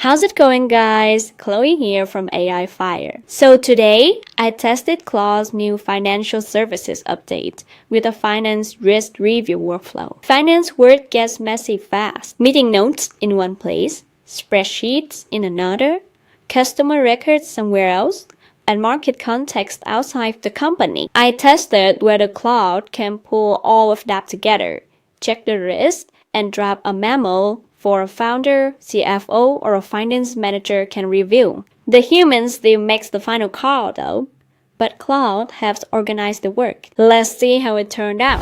How's it going, guys? Chloe here from AI Fire. So today, I tested Claude's new financial services update with a finance risk review workflow. Finance work gets messy fast. Meeting notes in one place, spreadsheets in another, customer records somewhere else, and market context outside the company. I tested whether Claude can pull all of that together, check the risk, and drop a memo for a founder, CFO, or a finance manager can review. The human still makes the final call though, but Claude helps organize the work. Let's see how it turned out.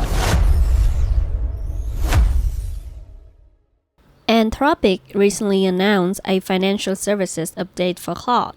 Anthropic recently announced a financial services update for Claude.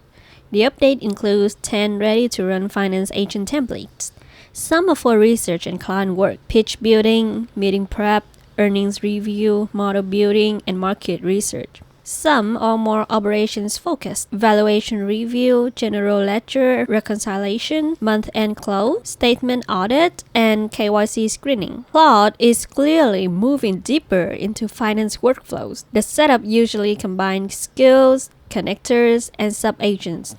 The update includes 10 ready-to-run finance agent templates. Some are for research and client work, pitch building, meeting prep, earnings review, model building, and market research. Some are more operations focused, valuation review, general ledger reconciliation, month-end close, statement audit, and KYC screening. Claude is clearly moving deeper into finance workflows. The setup usually combines skills, connectors, and sub-agents.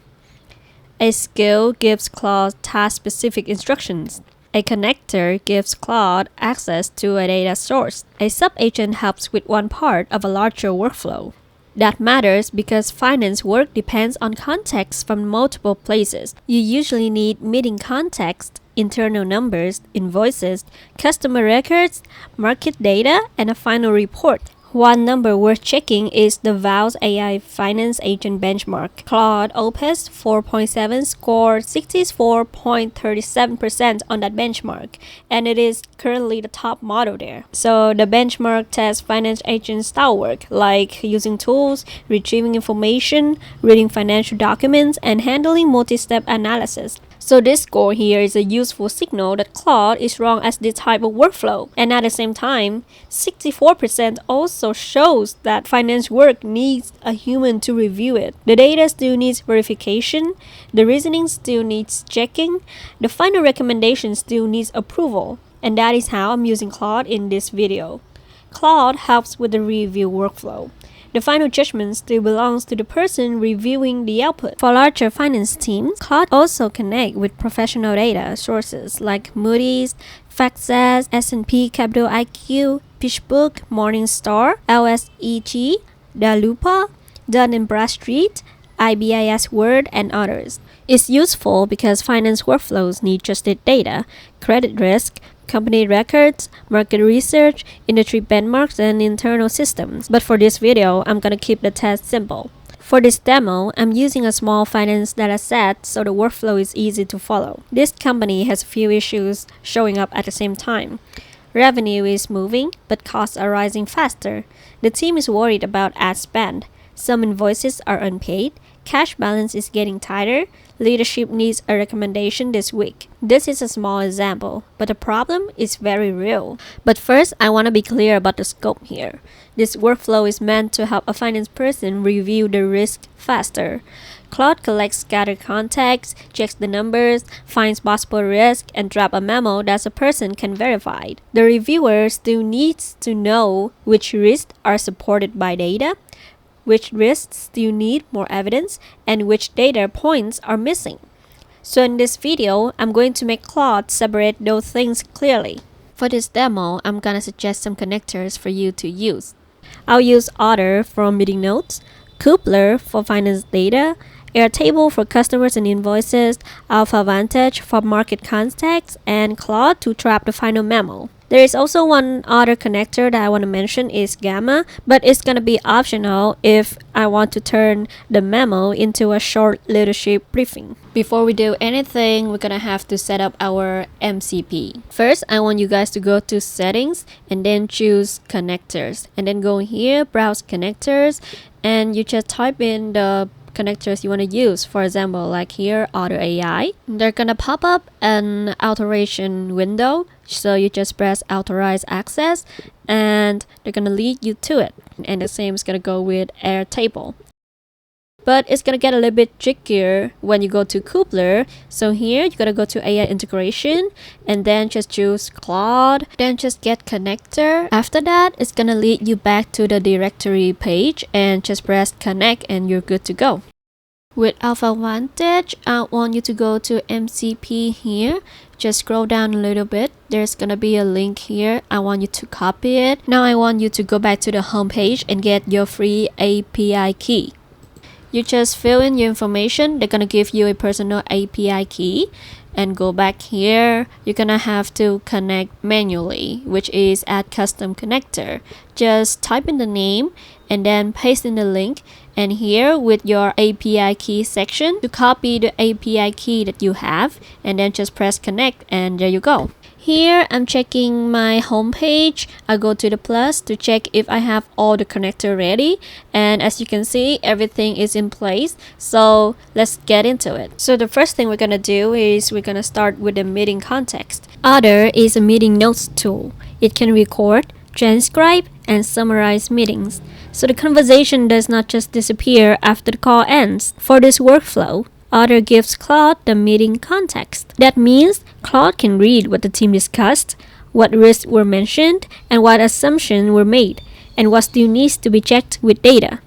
A skill gives Claude task-specific instructions. A connector gives Claude access to a data source. A sub-agent helps with one part of a larger workflow. That matters because finance work depends on context from multiple places. You usually need meeting context, internal numbers, invoices, customer records, market data, and a final report. One number worth checking is the VAL's AI Finance Agent benchmark. Claude Opus 4.7 scored 64.37% on that benchmark, and it is currently the top model there. So the benchmark tests finance agent style work, like using tools, retrieving information, reading financial documents, and handling multi-step analysis. So this score here is a useful signal that Claude is wrong as this type of workflow. And at the same time, 64% also shows that finance work needs a human to review it. The data still needs verification, the reasoning still needs checking, the final recommendation still needs approval. And that is how I'm using Claude in this video. Claude helps with the review workflow. The final judgment still belongs to the person reviewing the output. For larger finance teams, Claude also connects with professional data sources like Moody's, FactSet, S&P Capital IQ, PitchBook, Morningstar, LSEG, Dalupa, Dun & Bradstreet, IBIS Word, and others. It's useful because finance workflows need trusted data, credit risk, company records, market research, industry benchmarks, and internal systems. But for this video, I'm gonna keep the test simple. For this demo, I'm using a small finance data set so the workflow is easy to follow. This company has a few issues showing up at the same time. Revenue is moving, but costs are rising faster. The team is worried about ad spend. Some invoices are unpaid. Cash balance is getting tighter. Leadership needs a recommendation this week. This is a small example, but the problem is very real. But first, I want to be clear about the scope here. This workflow is meant to help a finance person review the risk faster. Claude collects scattered context, checks the numbers, finds possible risk, and drop a memo that a person can verify. The reviewer still needs to know which risks are supported by data, which risks still need more evidence, and which data points are missing. So in this video, I'm going to make Claude separate those things clearly. For this demo, I'm gonna suggest some connectors for you to use. I'll use Otter for meeting notes, Coupler for finance data, Airtable for customers and invoices, Alpha Vantage for market context, and Claude to trap the final memo. There is also one other connector that I want to mention is Gamma, but it's going to be optional if I want to turn the memo into a short leadership briefing. Before we do anything, we're going to have to set up our MCP. First, I want you guys to go to settings and then choose connectors. And then go here, browse connectors, and you just type in the connectors you want to use. For example, like here, Auto AI. They're gonna pop up an authorization window, so you just press authorize access and they're gonna lead you to it. And the same is gonna go with Airtable. But it's gonna get a little bit trickier when you go to Coupler. So here you gotta go to AI integration and then just choose Claude, then just get connector. After that, it's gonna lead you back to the directory page and just press connect and you're good to go. With Alpha Advantage, I want you to go to MCP here. Just scroll down a little bit. There's gonna be a link here. I want you to copy it. Now I want you to go back to the home page and get your free API key. You just fill in your information. They're gonna give you a personal API key and go back here. You're gonna have to connect manually, which is add custom connector. Just type in the name and then paste in the link, and here with your API key section to copy the API key that you have and then just press connect and there you go. Here I'm checking my home page. I go to the plus to check if I have all the connector ready, and as you can see everything is in place. So let's get into it. So the first thing we're gonna do is we're gonna start with the meeting context. Otter is a meeting notes tool. It can record, transcribe, and summarize meetings. So the conversation does not just disappear after the call ends. For this workflow, Otter gives Claude the meeting context. That means Claude can read what the team discussed, what risks were mentioned, and what assumptions were made, and what still needs to be checked with data.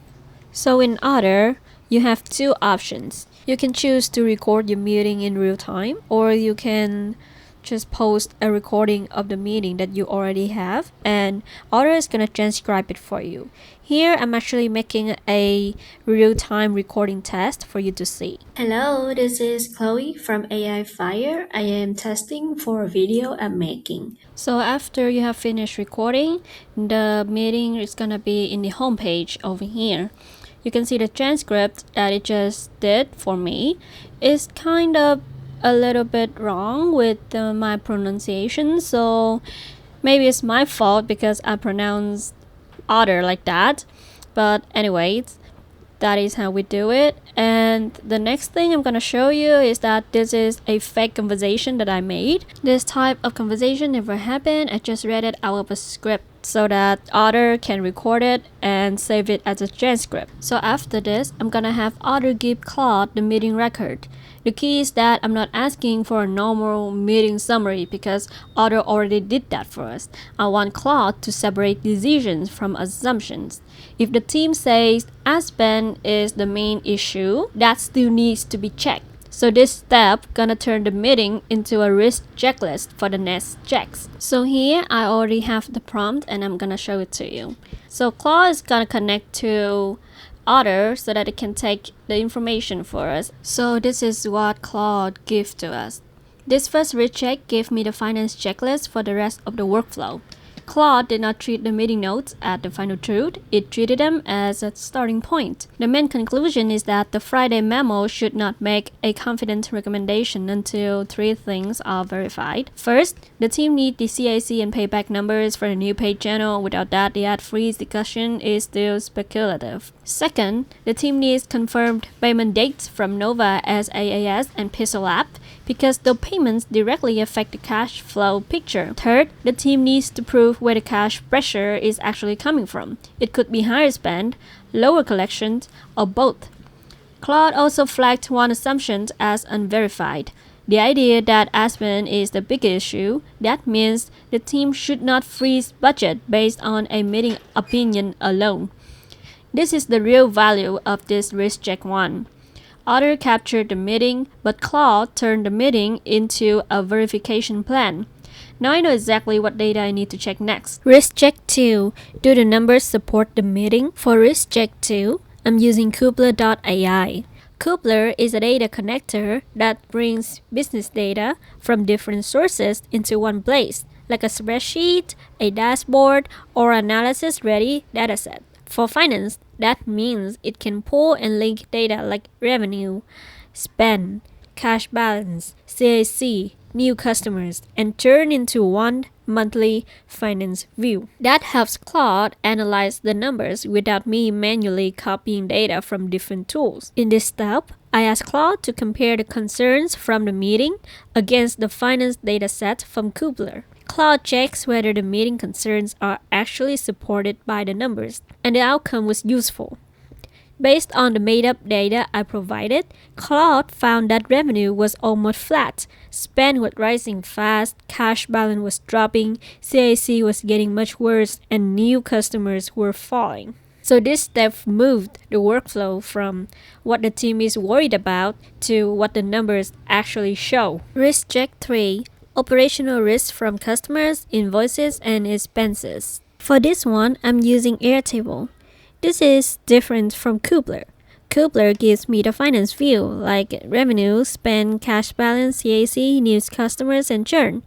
So in Otter, you have two options. You can choose to record your meeting in real time, or you can just post a recording of the meeting that you already have, and Otter is gonna transcribe it for you. Here I'm actually making a real-time recording test for you to see. Hello, this is Chloe from AI Fire. I am testing for a video I'm making. So after you have finished recording, the meeting is gonna be in the home page over here. You can see the transcript that it just did for me is kind of a little bit wrong with my pronunciation, so maybe it's my fault because I pronounced Otter like that. But anyways, that is how we do it. And the next thing I'm gonna show you is that this is a fake conversation that I made. This type of conversation never happened. I just read it out of a script so that Otter can record it and save it as a transcript. So after this, I'm gonna have Otter give Claude the meeting record. The key is that I'm not asking for a normal meeting summary because Otter already did that for us. I want Claude to separate decisions from assumptions. If the team says Aspen is the main issue, that still needs to be checked. So this step gonna turn the meeting into a risk checklist for the next checks. So here I already have the prompt and I'm gonna show it to you. So Claude is gonna connect to Otter so that it can take the information for us. So this is what Claude gives to us. This first risk check gave me the finance checklist for the rest of the workflow. Claude did not treat the meeting notes as the final truth, it treated them as a starting point. The main conclusion is that the Friday memo should not make a confident recommendation until three things are verified. First, the team needs the CAC and payback numbers for the new paid channel. Without that, the ad freeze discussion is still speculative. Second, the team needs confirmed payment dates from Nova as AAS and Pixel App because the payments directly affect the cash flow picture. Third, the team needs to prove where the cash pressure is actually coming from. It could be higher spend, lower collections, or both. Claude also flagged one assumption as unverified. The idea that Aspen is the big issue. That means the team should not freeze budget based on a meeting opinion alone. This is the real value of this risk check 1. Otter captured the meeting, but Claude turned the meeting into a verification plan. Now I know exactly what data I need to check next. Risk check 2. Do the numbers support the meeting? For risk check 2, I'm using Coupler.ai. Coupler is a data connector that brings business data from different sources into one place, like a spreadsheet, a dashboard, or analysis-ready dataset. For finance, that means it can pull and link data like revenue, spend, cash balance, CAC, new customers, and turn into one monthly finance view. That helps Claude analyze the numbers without me manually copying data from different tools. In this step, I asked Claude to compare the concerns from the meeting against the finance dataset from Coupler. Claude checks whether the meeting concerns are actually supported by the numbers, and the outcome was useful. Based on the made-up data I provided, Claude found that revenue was almost flat, spend was rising fast, cash balance was dropping, CAC was getting much worse, and new customers were falling. So this step moved the workflow from what the team is worried about to what the numbers actually show. Risk check 3. Operational risk from customers, invoices, and expenses. For this one, I'm using Airtable. This is different from Kubler. Kubler gives me the finance view, like revenue, spend, cash balance, CAC, new customers, and churn.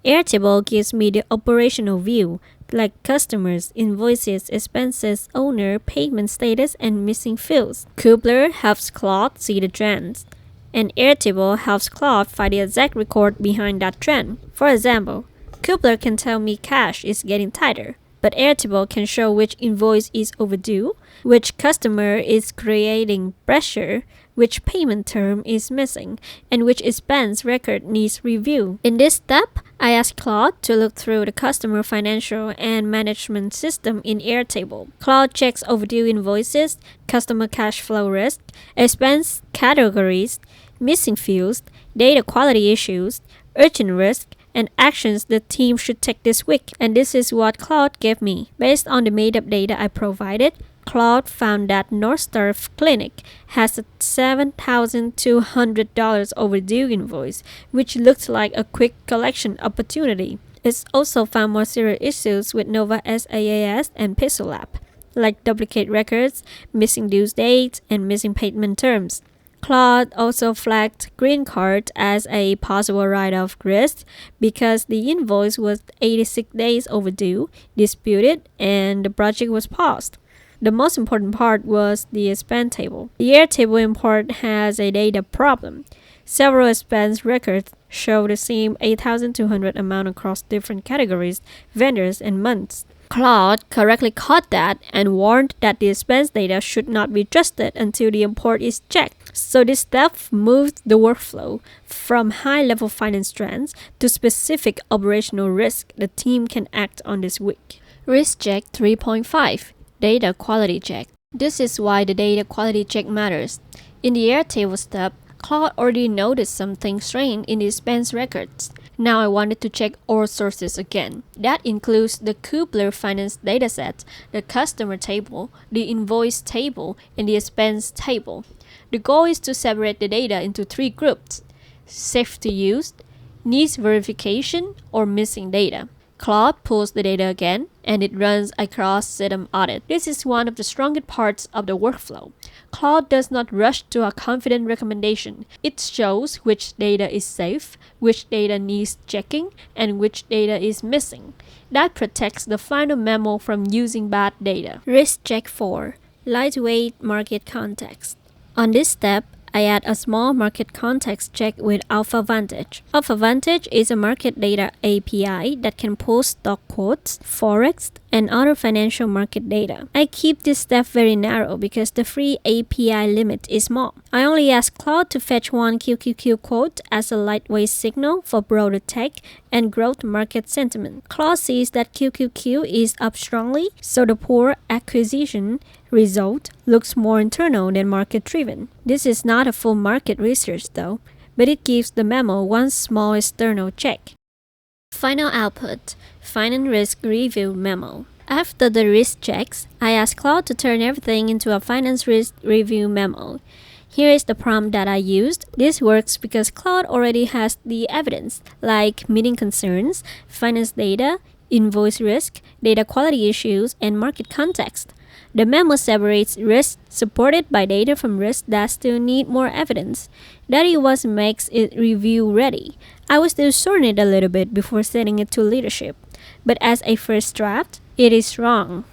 Airtable gives me the operational view, like customers, invoices, expenses, owner, payment status, and missing fields. Kubler helps Claude see the trends, and Airtable helps Claude find the exact record behind that trend. For example, Kubler can tell me cash is getting tighter, but Airtable can show which invoice is overdue, which customer is creating pressure, which payment term is missing, and which expense record needs review. In this step, I asked Claude to look through the customer financial and management system in Airtable. Claude checks overdue invoices, customer cash flow risk, expense categories, missing fields, data quality issues, urgent risk, and actions the team should take this week. And this is what Claude gave me. Based on the made-up data I provided, Claude found that Northstar Clinic has a $7,200 overdue invoice, which looks like a quick collection opportunity. It's also found more serious issues with Nova SaaS and Pixel Lab, like duplicate records, missing due dates, and missing payment terms. Claude also flagged green card as a possible write-off risk because the invoice was 86 days overdue, disputed, and the project was paused. The most important part was the expense table. The Airtable import has a data problem. Several expense records show the same 8,200 amount across different categories, vendors, and months. Claude correctly caught that and warned that the expense data should not be trusted until the import is checked. So this step moved the workflow from high-level finance trends to specific operational risk the team can act on this week. Risk check 3.5. Data quality check. This is why the data quality check matters. In the Airtable step, Claude already noticed something strange in the expense records. Now I wanted to check all sources again. That includes the Kubler finance dataset, the customer table, the invoice table, and the expense table. The goal is to separate the data into 3 groups: safe to use, needs verification, or missing data. Claude pulls the data again, and it runs a cross-system audit. This is one of the strongest parts of the workflow. Claude does not rush to a confident recommendation. It shows which data is safe, which data needs checking, and which data is missing. That protects the final memo from using bad data. Risk check 4. Lightweight market context. On this step, I add a small market context check with AlphaVantage. AlphaVantage is a market data API that can pull stock quotes, forex, and other financial market data. I keep this step very narrow because the free API limit is small. I only ask Claude to fetch one QQQ quote as a lightweight signal for broader tech and growth market sentiment. Claude sees that QQQ is up strongly, so the poor acquisition result looks more internal than market-driven. This is not a full market research though, but it gives the memo one small external check. Final output: Finance Risk Review Memo. After the risk checks, I asked Claude to turn everything into a Finance Risk Review Memo. Here is the prompt that I used. This works because Claude already has the evidence, like meeting concerns, finance data, invoice risk, data quality issues, and market context. The memo separates risks supported by data from risks that still need more evidence. That is what makes it review ready. I will still shorten it a little bit before sending it to leadership, but as a first draft, it is wrong.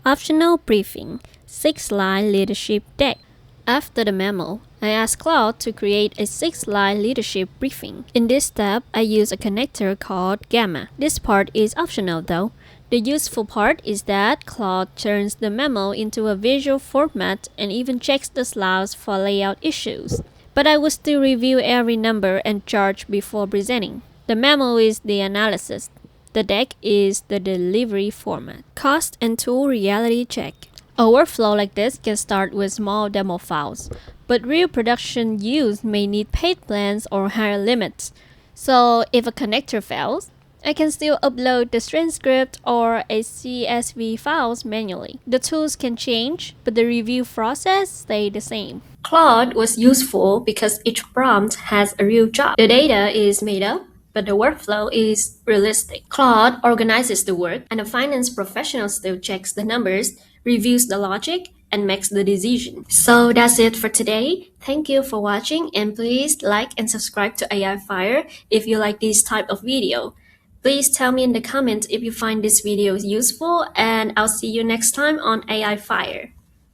Optional briefing: 6-slide leadership deck. After the memo, I asked Claude to create a 6-slide leadership briefing. In this step, I use a connector called Gamma. This part is optional though. The useful part is that Claude turns the memo into a visual format and even checks the slides for layout issues. But I will still review every number and chart before presenting. The memo is the analysis. The deck is the delivery format. Cost and tool reality check. A workflow like this can start with small demo files, but real production use may need paid plans or higher limits. So if a connector fails, I can still upload the transcript or a CSV files manually. The tools can change, but the review process stays the same. Claude was useful because each prompt has a real job. The data is made up, but the workflow is realistic. Claude organizes the work, and a finance professional still checks the numbers, reviews the logic, and makes the decision. So that's it for today. Thank you for watching, and please like and subscribe to AI Fire if you like this type of video. Please tell me in the comments if you find this video useful, and I'll see you next time on AI Fire.